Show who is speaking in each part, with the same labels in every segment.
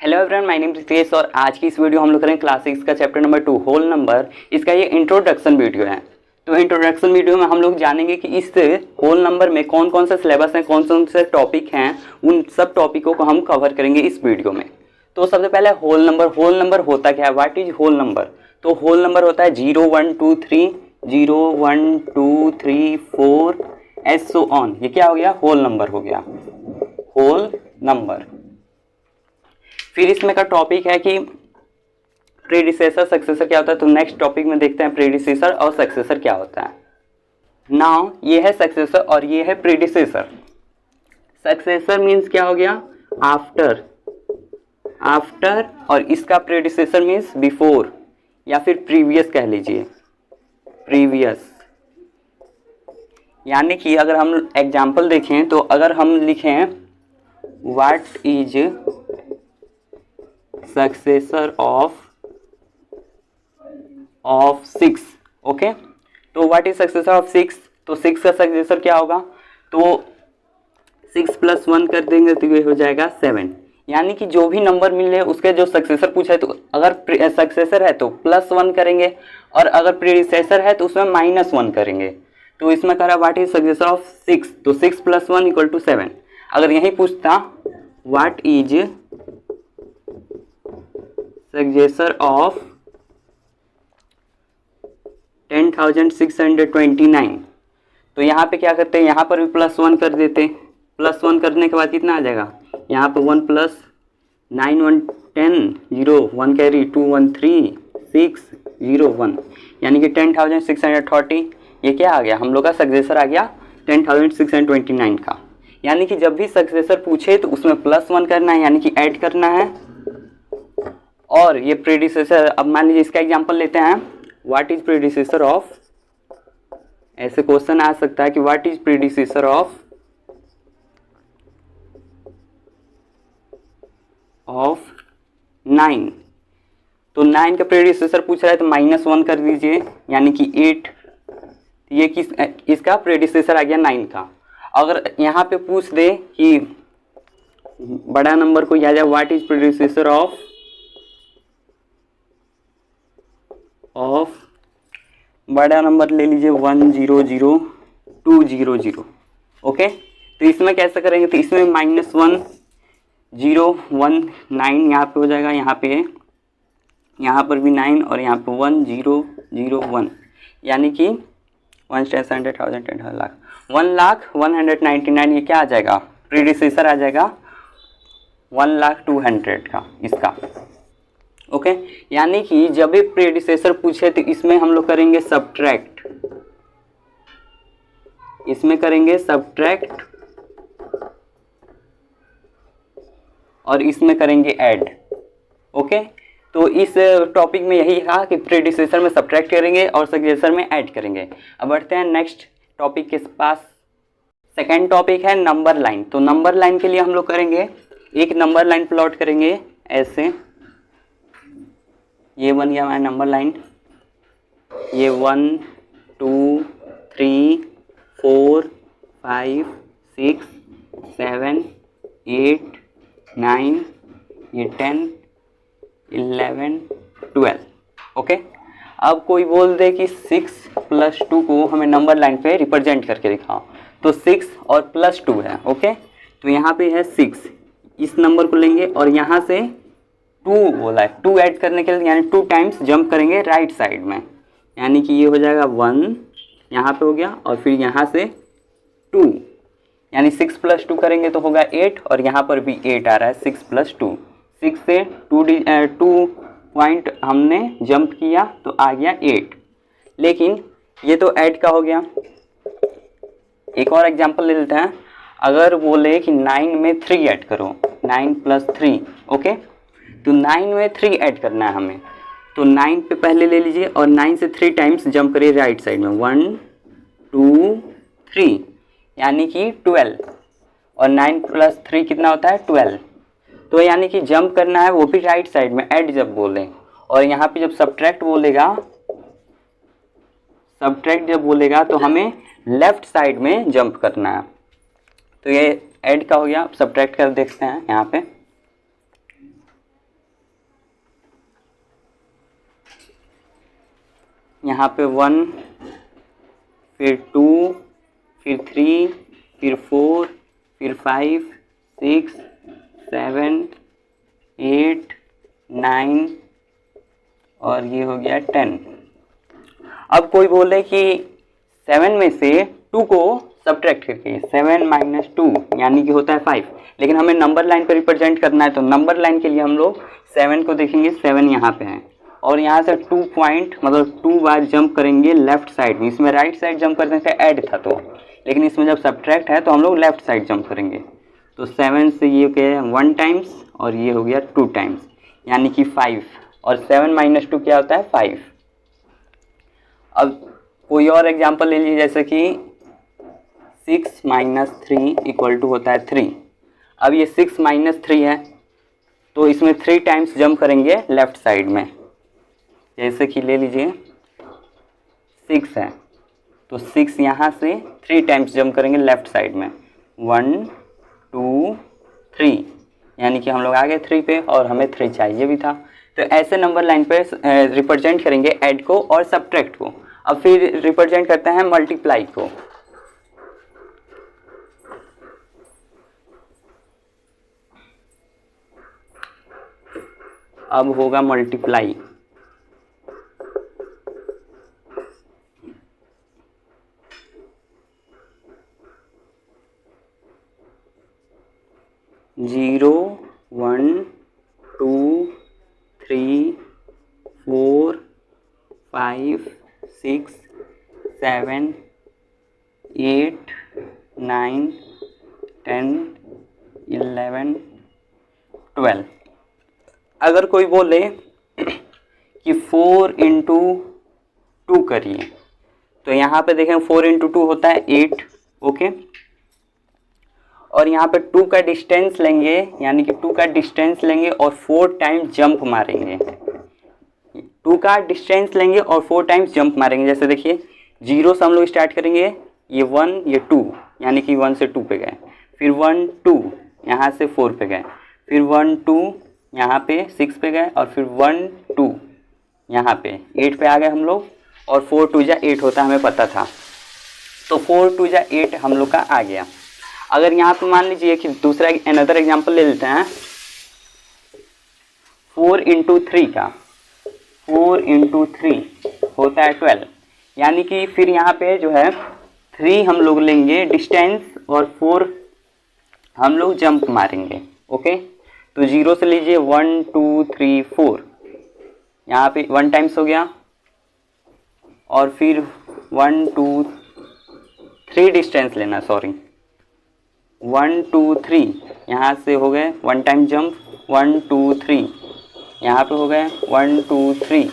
Speaker 1: Hello everyone, my name is Ritesh और आज की इस वीडियो हम लोग करेंगे क्लास 6 का चैप्टर नंबर 2 होल नंबर। इसका ये इंट्रोडक्शन वीडियो है। तो इंट्रोडक्शन वीडियो में हम लोग जानेंगे कि इस होल नंबर में कौन कौन से सिलेबस हैं, कौन कौन से टॉपिक हैं, उन सब टॉपिकों को हम कवर करेंगे इस वीडियो में। तो सबसे पहले होल नंबर होता क्या है, व्हाट इज होल नंबर। तो होल नंबर होता है 0 1 2 3, 0 1 2 3 4 एज सो ऑन। ये क्या हो गया, होल नंबर हो गया, होल नंबर। फिर इसमें का टॉपिक है कि प्रीडिसेसर सक्सेसर क्या होता है। तो नेक्स्ट टॉपिक में देखते हैं प्रीडिसेसर और सक्सेसर क्या होता है। नाउ ये है सक्सेसर और ये है प्रीडिसेसर। सक्सेसर मीन्स क्या हो गया, आफ्टर, और इसका प्रीडिसेसर मीन्स बिफोर या फिर प्रीवियस कह लीजिए, प्रीवियस। यानी कि अगर हम एग्जाम्पल देखें तो अगर हम लिखें what is successor of 6, okay. तो व्हाट इज सक्सेसर ऑफ 6, तो 6 का सक्सेसर क्या होगा, तो 6 + 1 कर देंगे तो ये हो जाएगा 7। यानी कि जो भी नंबर मिले उसके जो सक्सेसर पूछा है, तो अगर सक्सेसर है तो +1 करेंगे और अगर प्रीडिसेसर है तो उसमें -1 करेंगे। तो इसमें करा व्हाट इज सक्सेसर ऑफ 6, तो 6 + 1 = 7। अगर यही पूछता व्हाट इज सक्सेसर ऑफ 10,629, तो यहाँ पे क्या करते हैं, यहाँ पर भी +1 कर देते। +1 करने के बाद कितना आ जाएगा, यहाँ पे 1 + 9 1 10 0 1 कैरी 2 1 3 6 0 1, यानी कि 10,630। ये क्या आ गया, हम लोग का सक्सेसर आ गया 10,629 का। यानी कि जब भी सक्सेसर पूछे तो उसमें +1 करना है, यानी कि ऐड करना है। और ये प्रीडिसेसर, अब मान लीजिए इसका एग्जांपल लेते हैं, व्हाट इज प्रीडिसेसर ऑफ, ऐसे क्वेश्चन आ सकता है कि व्हाट इज प्रीडिसेसर ऑफ 9, तो 9 का प्रीडिसेसर पूछ रहा है तो -1 कर दीजिए, यानी कि 8। ये इसका प्रीडिसेसर आ गया 9 का। अगर यहाँ पे पूछ दे कि बड़ा नंबर को याद है, व्हाट इज प्रीडिसेसर ऑफ बड़ा नंबर ले लीजिए 100200, ओके। तो इसमें कैसे करेंगे, तो इसमें -1 0 1 9 यहाँ पे हो जाएगा, यहाँ पर भी 9 और यहाँ पे 1 0 0 1, यानी कि 1 10 100 1000 10 लाख 1,00,199। ये क्या आ जाएगा, प्रीडिसेसर आ जाएगा 1,02,000 का इसका, ओके। यानी कि जब भी प्रीडिसेसर पूछे तो इसमें हम लोग करेंगे सब्ट्रैक्ट, और इसमें करेंगे ऐड, ओके। तो इस टॉपिक में यही था कि प्रीडिसेसर में सब्ट्रैक्ट करेंगे और सक्सेसर में ऐड करेंगे। अब बढ़ते हैं नेक्स्ट टॉपिक के पास। सेकेंड टॉपिक है नंबर लाइन। तो नंबर लाइन के लिए हम लोग करेंगे, एक नंबर लाइन प्लॉट करेंगे ऐसे। ये बन गया हमारा नंबर लाइन, ये 1 2 3 4 5 6 7 8 9, ये 10 11 12, ओके। अब कोई बोल दे कि 6 + 2 को हमें नंबर लाइन पे रिप्रेजेंट करके दिखाओ, तो 6 और +2 है, ओके। तो यहाँ पे है 6, इस नंबर को लेंगे और यहाँ से 2 बोला है, 2 ऐड करने के लिए, यानी 2 टाइम्स जंप करेंगे राइट साइड में, यानी कि ये हो जाएगा 1 यहाँ पे हो गया और फिर यहाँ से 2, यानी 6 + 2 करेंगे तो होगा 8, और यहाँ पर भी 8 आ रहा है, 6 + 2, 6 से 2 पॉइंट हमने जंप किया तो आ गया 8। लेकिन ये तो ऐड का हो गया। एक और एग्जांपल ले लेते हैं। अगर बोले कि 9 में 3 ऐड करो, 9 + 3, ओके। तो 9 में 3 ऐड करना है हमें, तो 9 पे पहले ले लीजिए और 9 से 3 टाइम्स जंप करिए राइट साइड में, 1 2 3, यानी कि 12, और 9 + 3 कितना होता है 12। तो यानी कि जंप करना है वो भी राइट साइड में, ऐड जब बोले, और यहाँ पे जब सब्ट्रैक्ट बोलेगा तो हमें लेफ्ट साइड में जंप करना है। तो ये ऐड का हो गया। सब्ट्रैक्ट कर देखते हैं यहाँ पे, यहाँ पे 1, फिर 2, फिर 3, फिर 4, फिर 5, 6, 7, 8, 9 और ये हो गया 10। अब कोई बोले कि 7 में से 2 को सब्ट्रैक्ट करके 7 माइनस 2 यानी कि होता है 5, लेकिन हमें नंबर लाइन पर रिप्रेजेंट करना है, तो नंबर लाइन के लिए हम लोग 7 को देखेंगे, 7 यहाँ पे है और यहाँ से 2 पॉइंट मतलब 2 बार जंप करेंगे लेफ्ट साइड में। इसमें राइट साइड जंप करने से ऐड था तो, लेकिन इसमें जब सब्ट्रैक्ट है तो हम लोग लेफ्ट साइड जंप करेंगे। तो 7 से ये क्या है 1 टाइम्स और ये हो गया 2 टाइम्स यानी कि 5, और 7 माइनस 2 क्या होता है 5। अब कोई और एग्जांपल ले लीजिए, जैसे कि 6 माइनस 3 इक्वल टू होता है 3। अब ये 6 माइनस 3 है तो इसमें 3 टाइम्स जंप करेंगे लेफ्ट साइड में। जैसे कि ले लीजिए 6 है तो 6 यहाँ से 3 टाइम्स जंप करेंगे लेफ्ट साइड में, 1 2 3 यानी कि हम लोग आ गए 3 पे और हमें 3 चाहिए भी था। तो ऐसे नंबर लाइन पे रिप्रेजेंट करेंगे ऐड को और सब्ट्रैक्ट को। अब फिर रिप्रेजेंट करते हैं मल्टीप्लाई को। अब होगा मल्टीप्लाई। जीरो 1 2 3 4 5 6 7 8 9 10 11 12। अगर कोई बोले कि 4 इंटू 2 करिए तो यहाँ पे देखें 4 इंटू 2 होता है 8, ओके। और यहाँ पे 2 का डिस्टेंस लेंगे यानी कि 2 का डिस्टेंस लेंगे और 4 टाइम्स जंप मारेंगे। 2 का डिस्टेंस लेंगे और 4 टाइम्स जंप मारेंगे। जैसे देखिए 0 से हम लोग स्टार्ट करेंगे, ये 1 ये 2 यानी कि 1 से 2 पे गए, फिर 1 2 यहाँ से 4 पे गए, फिर 1 2 यहाँ पे 6 पे गए और फिर 1 2 यहाँ पे 8 पे आ गए हम लोग। और 4 2 जा 8 होता हमें पता था, तो 4 2 जा 8 हम लोग का आ गया। अगर यहाँ पे मान लीजिए कि दूसरा अनदर एग्जांपल ले लेते हैं 4 इंटू 3 का, 4 इंटू 3 होता है 12 यानी कि फिर यहाँ पे जो है 3 हम लोग लेंगे डिस्टेंस और 4 हम लोग जंप मारेंगे, ओके। तो 0 से लीजिए 1 2 3 4 यहाँ पे 1 टाइम्स हो गया और फिर 1 2 3 डिस्टेंस लेना, सॉरी 1 2 3 यहाँ से हो गए 1 टाइम जंप, 1 2 3 यहाँ पे हो गए 1 2 3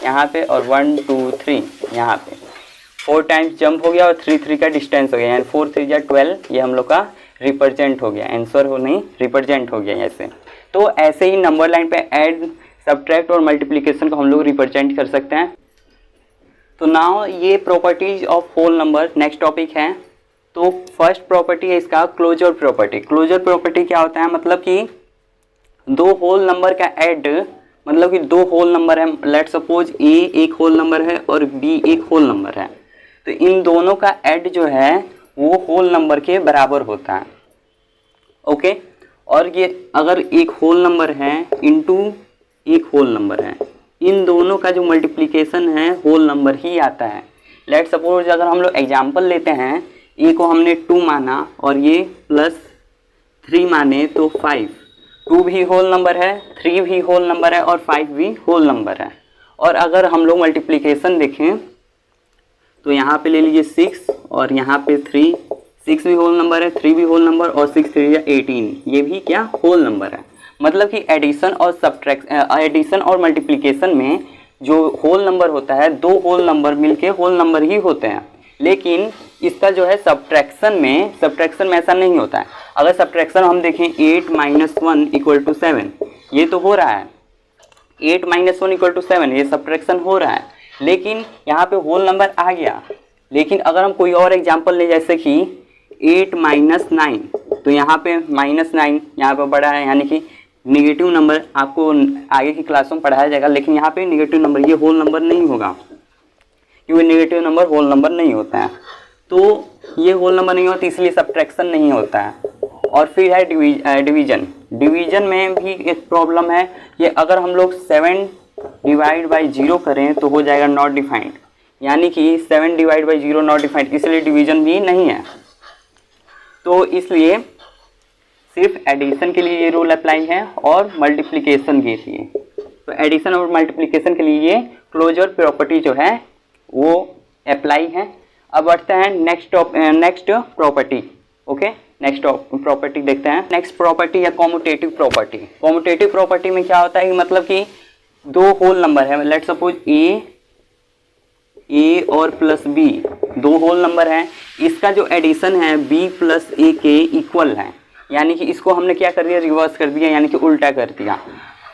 Speaker 1: यहाँ पे और 1 2 3 यहाँ पे 4 टाइम्स जंप हो गया और 3 3 का डिस्टेंस हो गया यानी 4 3 जा 12। ये हम लोग का रिप्रेजेंट हो गया, आंसर हो नहीं रिप्रेजेंट हो गया ऐसे। तो ऐसे ही नंबर लाइन पे ऐड सब्ट्रैक्ट और मल्टीप्लिकेशन को हम लोग रिप्रेजेंट कर सकते हैं। तो नाउ ये properties of whole number next topic है। तो फर्स्ट प्रॉपर्टी है इसका क्लोजर प्रॉपर्टी। क्लोजर प्रॉपर्टी क्या होता है, मतलब कि दो होल नंबर का ऐड, मतलब कि दो होल नंबर है, लेट सपोज ए एक होल नंबर है और बी एक होल नंबर है, तो इन दोनों का ऐड जो है वो होल नंबर के बराबर होता है, ओके। और ये अगर एक होल नंबर है इंटू एक होल नंबर है, इन दोनों का जो मल्टीप्लिकेशन है होल नंबर ही आता है। लेट सपोज अगर हम लोग एग्जांपल लेते हैं, ए को हमने 2 माना और ये +3 माने तो 5, 2 भी होल नंबर है, 3 भी होल नंबर है और 5 भी होल नंबर है। और अगर हम लोग मल्टीप्लिकेशन देखें तो यहाँ पे ले लीजिए 6 और यहाँ पे 3, 6 भी होल नंबर है, 3 भी होल नंबर और 6 3 18, ये भी क्या होल नंबर है। मतलब कि एडिशन और एडिशन और मल्टीप्लिकेशन में जो होल नंबर होता है, दो होल नंबर मिलके होल नंबर ही होते हैं। लेकिन इसका जो है सब्ट्रैक्शन में ऐसा नहीं होता है। अगर सब्ट्रैक्शन हम देखें 8 - 1 = 7, ये तो हो रहा है, 8 - 1 = 7, ये सब्ट्रैक्शन हो रहा है, लेकिन यहाँ पे होल नंबर आ गया। लेकिन अगर हम कोई और एग्जांपल लें, जैसे कि 8 - 9, तो यहाँ पे -9 यहाँ पे बड़ा है, यानी कि निगेटिव नंबर आपको आगे की क्लासों में पढ़ाया जाएगा, लेकिन यहाँ पे निगेटिव नंबर, ये होल नंबर नहीं होगा, क्योंकि नेगेटिव नंबर होल नंबर नहीं होता है, तो ये होल नंबर नहीं होता इसलिए सब्ट्रैक्शन नहीं होता है। और फिर है डिवीजन। डिवीजन में भी एक प्रॉब्लम है, ये अगर हम लोग 7 डिवाइड बाई 0 करें तो हो जाएगा नॉट डिफाइंड, यानी कि 7 डिवाइड बाई 0 नॉट डिफाइंड, इसलिए डिवीजन भी नहीं है। तो इसलिए सिर्फ एडिशन के लिए ये रूल अप्लाई है और मल्टीप्लिकेशन के लिए। तो एडिशन और मल्टीप्लिकेशन के लिए ये क्लोजर प्रॉपर्टी जो है वो अप्लाई है। अब बढ़ते हैं next property. Okay, next property देखते हैं। नेक्स्ट प्रॉपर्टी है कॉम्यूटेटिव प्रॉपर्टी। कॉम्यूटेटिव प्रॉपर्टी में क्या होता है, मतलब कि दो होल नंबर है, लेट्स सपोज ए और प्लस बी, दो होल नंबर है, इसका जो एडिशन है b प्लस ए के इक्वल है, यानी कि इसको हमने क्या कर दिया, रिवर्स कर दिया, यानी कि उल्टा कर दिया।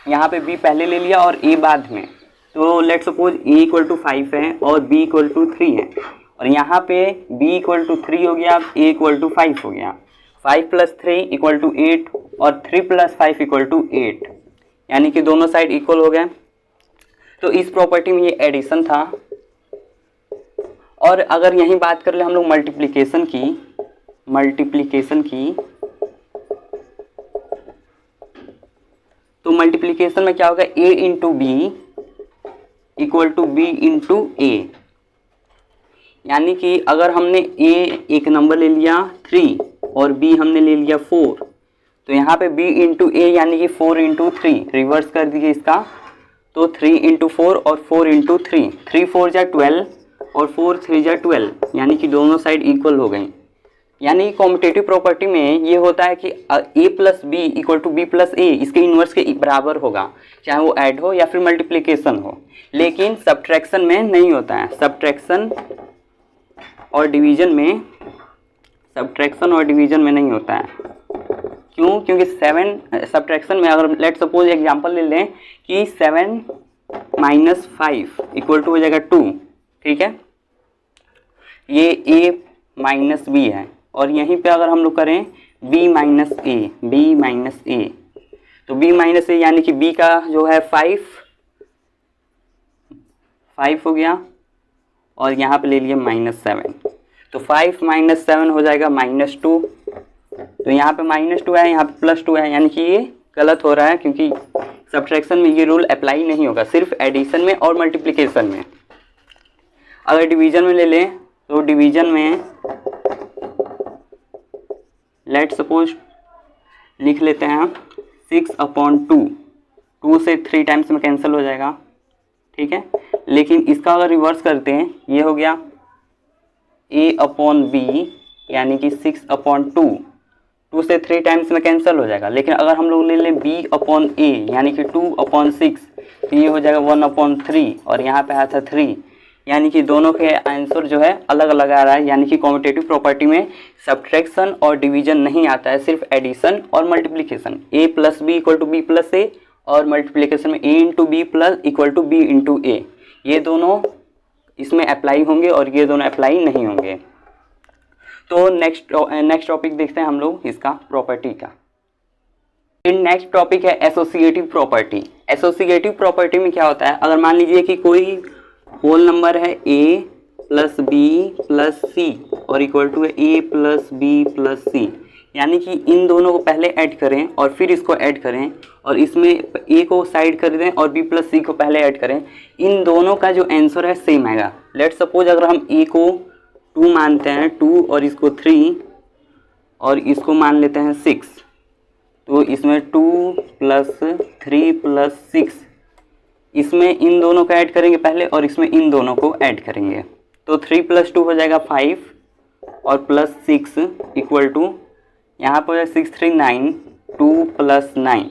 Speaker 1: यहाँ पे b पहले ले लिया और a बाद में। तो let's suppose a equal to 5 है और b इक्वल टू 3 है, और यहाँ पे b इक्वल टू 3 हो गया, a इक्वल टू 5 हो गया। 5 प्लस 3 इक्वल टू 8 और 3 प्लस 5 इक्वल टू 8, यानी कि दोनों साइड इक्वल हो गए। तो इस प्रॉपर्टी में ये एडिशन था। और अगर यहीं बात कर ले हम लोग मल्टीप्लिकेशन की, तो मल्टीप्लिकेशन में क्या होगा, a into b equal to b into a, यानी कि अगर हमने a एक नंबर ले लिया 3 और b हमने ले लिया 4, तो यहाँ पे b इंटू ए यानी कि 4 इंटू 3, रिवर्स कर दीजिए इसका, तो 3 इंटू 4 और 4 इंटू 3, 3 4 जा 12 और 4 3 जा 12, यानी कि दोनों साइड इक्वल हो गई। यानी कॉम्यूटेटिव प्रॉपर्टी में ये होता है कि a plus b equal to b plus a इसके इन्वर्स के बराबर होगा, चाहे वो ऐड हो या फिर मल्टीप्लिकेशन हो, लेकिन सब्ट्रैक्शन में नहीं होता है। सब्ट्रैक्शन और डिवीजन में नहीं होता है। क्यों? क्योंकि 7 सब्ट्रैक्शन में अगर लेट सपोज एग्जांपल ले लें कि 7 माइनस 5 इक्वल टू हो जाएगा 2, ठीक है, ये a माइनस बी है, और यहीं पे अगर हम लोग करें b माइनस ए, तो b माइनस ए यानी कि b का जो है 5 हो गया, और यहाँ पे ले लिया -7, तो 5 माइनस 7 हो जाएगा -2। तो यहाँ पे -2 है, यहाँ पे +2 है, यानी कि ये गलत हो रहा है, क्योंकि सब्ट्रैक्शन में ये रूल अप्लाई नहीं होगा, सिर्फ एडिशन में और मल्टीप्लिकेशन में। अगर डिवीजन में ले लें तो डिवीजन में लेट सपोज लिख लेते हैं 6/2, 2 से 3 टाइम्स में कैंसिल हो जाएगा, ठीक है। लेकिन इसका अगर रिवर्स करते हैं, ये हो गया a/b यानी कि 6/2, 2 से 3 टाइम्स में कैंसिल हो जाएगा। लेकिन अगर हम लोग ले लें b/a यानी कि 2/6, तो ये हो जाएगा 1/3, और यहाँ पे आया था 3, यानी कि दोनों के आंसर जो है अलग अलग आ रहा है। यानी कि कॉम्यूटेटिव प्रॉपर्टी में सब्ट्रैक्शन और डिवीजन नहीं आता है, सिर्फ एडिशन और multiplication. a plus b equal to b plus a, और मल्टीप्लिकेशन में a into b plus equal to b into a, ये दोनों इसमें अप्लाई होंगे और ये दोनों अप्लाई नहीं होंगे। तो नेक्स्ट टॉपिक देखते हैं हम लोग इसका प्रॉपर्टी का। नेक्स्ट टॉपिक है एसोसिएटिव प्रॉपर्टी। एसोसिएटिव प्रॉपर्टी में क्या होता है, अगर मान लीजिए कि कोई होल नंबर है a प्लस बी प्लस सी और इक्वल टू है a प्लस बी प्लस सी, यानी कि इन दोनों को पहले ऐड करें और फिर इसको ऐड करें, और इसमें a को साइड कर दें और b प्लस सी को पहले ऐड करें, इन दोनों का जो आंसर है सेम आएगा। लेट सपोज अगर हम a को 2 मानते हैं, 2 और इसको 3 और इसको मान लेते हैं 6, तो इसमें 2 प्लस 3 प्लस 6, इसमें इन दोनों को ऐड करेंगे पहले और इसमें इन दोनों को ऐड करेंगे, तो 3 प्लस 2 हो जाएगा 5 और प्लस 6 इक्वल टू, यहाँ पर 6 3 9, 2 प्लस 9,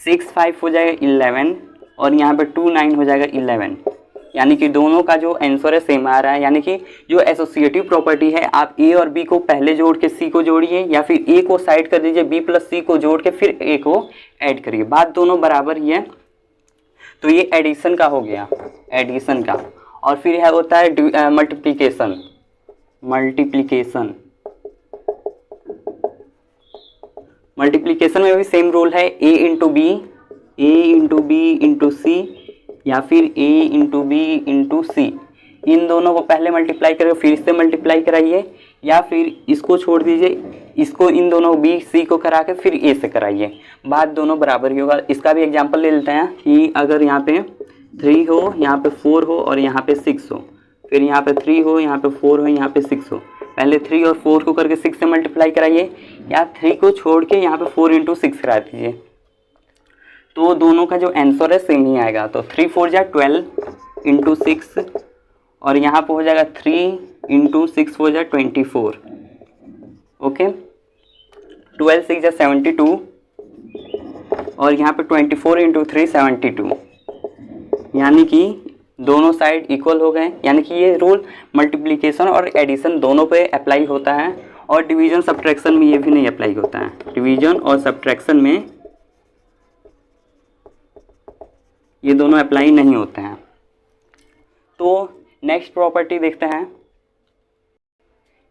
Speaker 1: 6 5 हो जाएगा 11, और यहाँ पे 2 9 हो जाएगा 11, यानी कि दोनों का जो आंसर है सेम आ रहा है। यानी कि जो एसोसिएटिव प्रॉपर्टी है, आप a और b को पहले जोड़ के c को जोड़िए, या फिर a को साइड कर दीजिए, b प्लस सी को जोड़ के फिर a को ऐड करिए, बात दोनों बराबर ही है। तो ये एडिशन का हो गया, एडिशन का। और फिर है होता है मल्टीप्लिकेशन। मल्टीप्लिकेशन में भी सेम रूल है, a इंटू बी इंटू सी, या फिर a इंटू बी इंटू सी, इन दोनों को पहले मल्टीप्लाई करिए फिर इससे मल्टीप्लाई कराइए, या फिर इसको छोड़ दीजिए, इसको इन दोनों बी सी को करा के फिर ए से कराइए, बात दोनों बराबर ही होगा। इसका भी एग्जांपल ले लेते हैं कि अगर यहाँ पे 3 हो, यहाँ पे 4 हो और यहाँ पे 6 हो, फिर यहाँ पे 3 हो, यहाँ पे 4 हो, यहाँ पे 6 हो, पहले 3 और 4 को करके 6 से मल्टीप्लाई कराइए, या 3 को छोड़ के यहाँ पे 4 × 6 करा दीजिए, तो दोनों का जो आंसर है सेम ही आएगा। तो 3 4 जा 12 × 6 और यहाँ पे हो जाएगा 3 × 6 हो जाए 24। ओके, 12 6 जा 72 और यहाँ पे 24 × 3 72, यानी कि दोनों साइड इक्वल हो गए। यानी कि ये रूल मल्टीप्लिकेशन और एडिशन दोनों पे अप्लाई होता है, और डिवीजन सब्ट्रैक्शन में ये भी नहीं अप्लाई होता है। डिवीजन और सब्ट्रैक्शन में ये दोनों अप्लाई नहीं होते हैं। तो नेक्स्ट प्रॉपर्टी देखते हैं।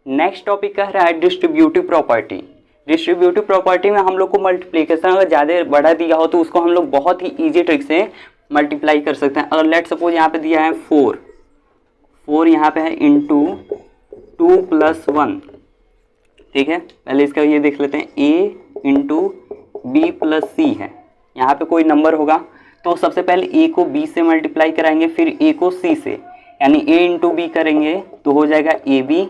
Speaker 1: नेक्स्ट टॉपिक कह रहा है डिस्ट्रीब्यूटिव प्रॉपर्टी। डिस्ट्रीब्यूटिव प्रॉपर्टी में हम लोग को मल्टीप्लिकेशन अगर ज़्यादा बड़ा दिया हो तो उसको हम लोग बहुत ही ईजी ट्रिक से मल्टीप्लाई कर सकते हैं। अगर लेट सपोज यहाँ पे दिया है 4 यहाँ पे है इंटू 2 + 1, ठीक है। पहले इसका ये देख लेते हैं, a × b + c है, यहाँ पे कोई नंबर होगा तो सबसे पहले a को b से मल्टीप्लाई कराएंगे, फिर a को c से, यानी a × b करेंगे तो हो जाएगा ab,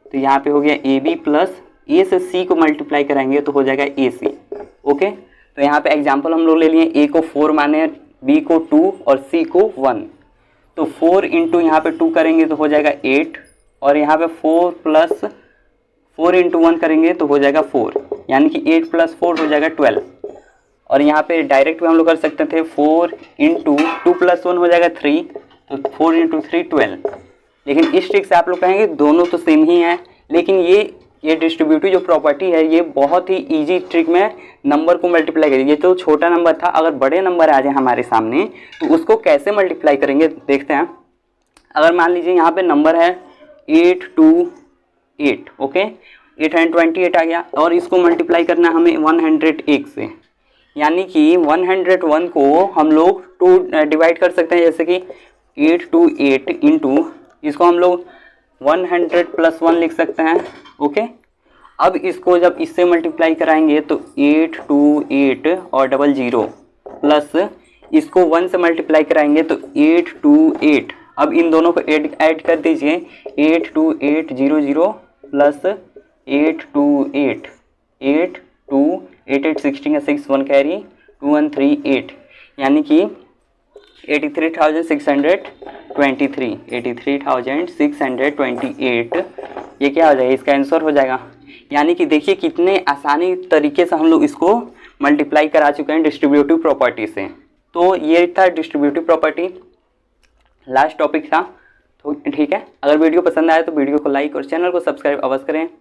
Speaker 1: तो यहाँ पे हो गया ab प्लस a से c को मल्टीप्लाई कराएंगे तो हो जाएगा ac। ओके, तो यहाँ पे एग्जांपल हम लोग ले लिए, a को 4 माने, b को 2 और c को 1, तो 4 × यहाँ पे 2 करेंगे तो हो जाएगा 8, और यहाँ पे 4 + 4 × 1 करेंगे तो हो जाएगा 4, यानी कि 8 + 4 हो जाएगा 12। और यहाँ पे डायरेक्ट में हम लोग कर सकते थे 4 × 2 + 1 हो जाएगा 3, तो 4 × 3 12। लेकिन इस ट्रिक से आप लोग कहेंगे दोनों तो सेम ही है, लेकिन ये डिस्ट्रीब्यूटिव जो प्रॉपर्टी है ये बहुत ही इजी ट्रिक में नंबर को मल्टीप्लाई करेगी। ये तो छोटा नंबर था, अगर बड़े नंबर आ जाए हमारे सामने तो उसको कैसे मल्टीप्लाई करेंगे देखते हैं। अगर मान लीजिए यहाँ पे नंबर है 828, ओके, 828 आ गया, और इसको मल्टीप्लाई करना हमें 101 से, यानी कि 101 को हम लोग 2 डिवाइड कर सकते हैं, जैसे कि 828 इंटू, इसको हम लोग 100 + 1 लिख सकते हैं। ओके, अब इसको जब इससे मल्टीप्लाई कराएंगे तो 828 और 00 प्लस इसको 1 से मल्टीप्लाई कराएंगे तो 828, अब इन दोनों को ऐड कर दीजिए, 82800 प्लस 828 8 2 8 8 16 6 1 कैरी 2138, यानी कि 83,623 83,628 ये क्या हो जाएगा, इसका आंसर हो जाएगा। यानी कि देखिए कितने आसानी तरीके से हम लोग इसको मल्टीप्लाई करा चुके हैं डिस्ट्रीब्यूटिव प्रॉपर्टी से। तो ये था डिस्ट्रीब्यूटिव प्रॉपर्टी, लास्ट टॉपिक था। तो ठीक है, अगर वीडियो पसंद आया तो वीडियो को लाइक और चैनल को सब्सक्राइब अवश्य करें।